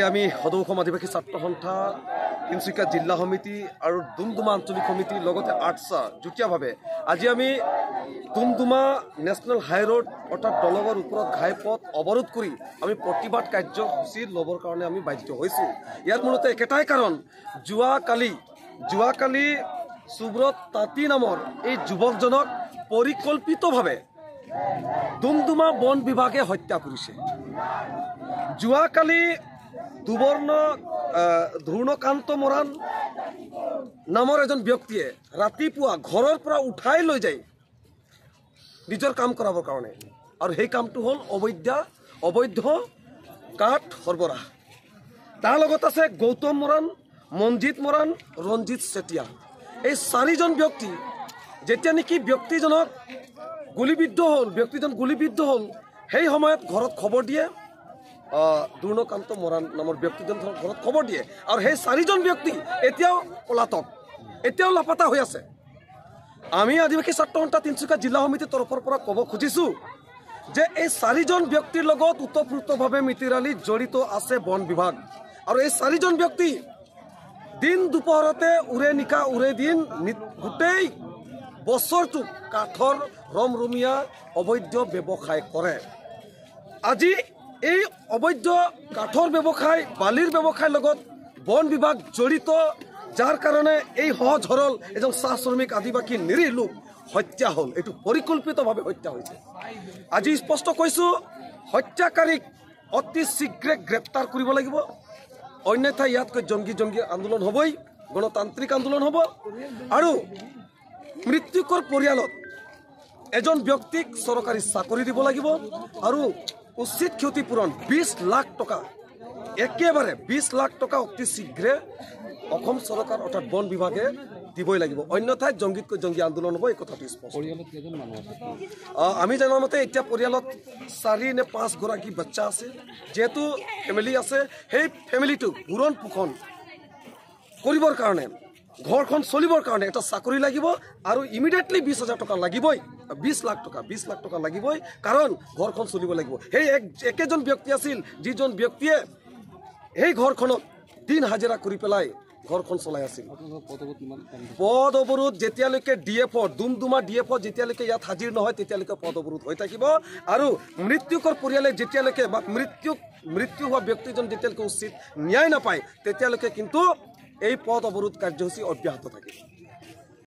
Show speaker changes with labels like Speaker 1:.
Speaker 1: আমি সদৌ অসম আদিবাসী ছাত্ৰ সন্থা তিনিচুকীয়া জিলা সমিতি আৰু ডুমডুমা আঞ্চলিক সমিতিৰ লগতে আৰ্টছা যুটীয়াভাৱে আজি আমি ডুমডুমা নেশ্যনেল হাই ৰোড অৰ্থাৎ দলঙৰ ওপৰত ঘাইপথ অৱৰোধ কৰি আমি প্ৰতিবাদ কাৰ্যসূচী ল'বৰ কাৰণে আমি বাধ্য হৈছোঁ। ইয়াৰ মূলতে একেটাই কাৰণ, যোৱাকালি সুব্ৰত তাঁতী নামৰ এই যুৱকজনক পৰিকল্পিতভাৱে ডুমডুমা বন বিভাগে হত্যা কৰিছে। যোৱাকালি দুবৰ্ণ ধূৰ্ণকান্ত মৰাণ নামৰ এজন ব্যক্তিয়ে ৰাতিপুৱা ঘৰৰ পৰা উঠাই লৈ যায় নিজৰ কাম কৰাবৰ কাৰণে, আৰু সেই কামটো হ'ল অবৈধ কাঠ সৰবৰাহ। তাৰ লগত আছে গৌতম মৰাণ, মনজিত মৰাণ, ৰঞ্জিত চেতিয়া। এই চাৰিজন ব্যক্তি যেতিয়া নেকি ব্যক্তিজন গুলিবিদ্ধ হ'ল সেই সময়ত ঘৰত খবৰ দিয়ে, ধূৰ্ণকান্ত মৰাণ নামৰ ব্যক্তিজন ঘৰত খবৰ দিয়ে, আৰু সেই চাৰিজন ব্যক্তি এতিয়াও পলাতক, এতিয়াও লাপাতা হৈ আছে। আমি আদিবাসী ছাত্ৰ সন্থা তিনিচুকীয়া জিলা সমিতিৰ তৰফৰ পৰা ক'ব খুজিছোঁ যে এই চাৰিজন ব্যক্তিৰ লগত ওতঃপ্ৰোতভাৱে মিতিৰালি জড়িত আছে বন বিভাগ, আৰু এই চাৰিজন ব্যক্তি দিন দুপৰতে উৰে নিশা উৰে দিন গোটেই বছৰটো কাঠৰ ৰমৰমীয়া অবৈধ ব্যৱসায় কৰে। আজি এই অবৈধ কাঠৰ ব্যৱসায়, বালিৰ ব্যৱসায়ৰ লগত বন বিভাগ জড়িত, যাৰ কাৰণে এই সহজ সৰল এজন চাহ শ্ৰমিক আদিবাসী নিৰীহ লোক হত্যা হ'ল। এইটো পৰিকল্পিতভাৱে হত্যা হৈছে। আজি স্পষ্ট কৈছোঁ, হত্যাকাৰীক অতি শীঘ্ৰে গ্ৰেপ্তাৰ কৰিব লাগিব, অন্যথা ইয়াতকৈ জংগী আন্দোলন হ'বই, গণতান্ত্ৰিক আন্দোলন হ'ব। আৰু মৃত্যুকৰ পৰিয়ালত এজন ব্যক্তিক চৰকাৰী চাকৰি দিব লাগিব, আৰু উচিত ক্ষতিপূৰণ 20 লাখ টকা, একেবাৰে 20 লাখ টকা অতি শীঘ্ৰে অসম চৰকাৰ অৰ্থাৎ বন বিভাগে দিবই লাগিব, অন্যথাই জংগীতকৈ জংগী আন্দোলন হ'ব। এই কথাটো স্পষ্ট। আমি জনাৰ মতে এতিয়া পৰিয়ালত 4 নে 5 গৰাকী বাচ্চা আছে। যিহেতু ফেমিলি আছে, সেই ফেমিলিটোক ভৰণ পোষণ কৰিবৰ কাৰণে, ঘৰখন চলিবৰ কাৰণে এটা চাকৰি লাগিব, আৰু ইমিডিয়েটলি 20,000 টকা লাগিবই, 20 লাখ টকা লাগিবই, কাৰণ ঘৰখন চলিব লাগিব। সেই একেজন ব্যক্তি আছিল যিজন ব্যক্তিয়ে সেই ঘৰখনত দিন হাজিৰা কৰি পেলাই ঘৰখন চলাই আছিল। পদ অৱৰোধ যেতিয়ালৈকে ডুমডুমা DFO যেতিয়ালৈকে ইয়াত হাজিৰ নহয় তেতিয়ালৈকে পদ অৱৰোধ হৈ থাকিব, আৰু মৃত্যুকৰ পৰিয়ালে যেতিয়ালৈকে বা মৃত্যু হোৱা ব্যক্তিজন যেতিয়ালৈকে উচিত ন্যায় নাপায় তেতিয়ালৈকে কিন্তু এই পদ অৱৰোধ কাৰ্যসূচী অব্যাহত থাকিব।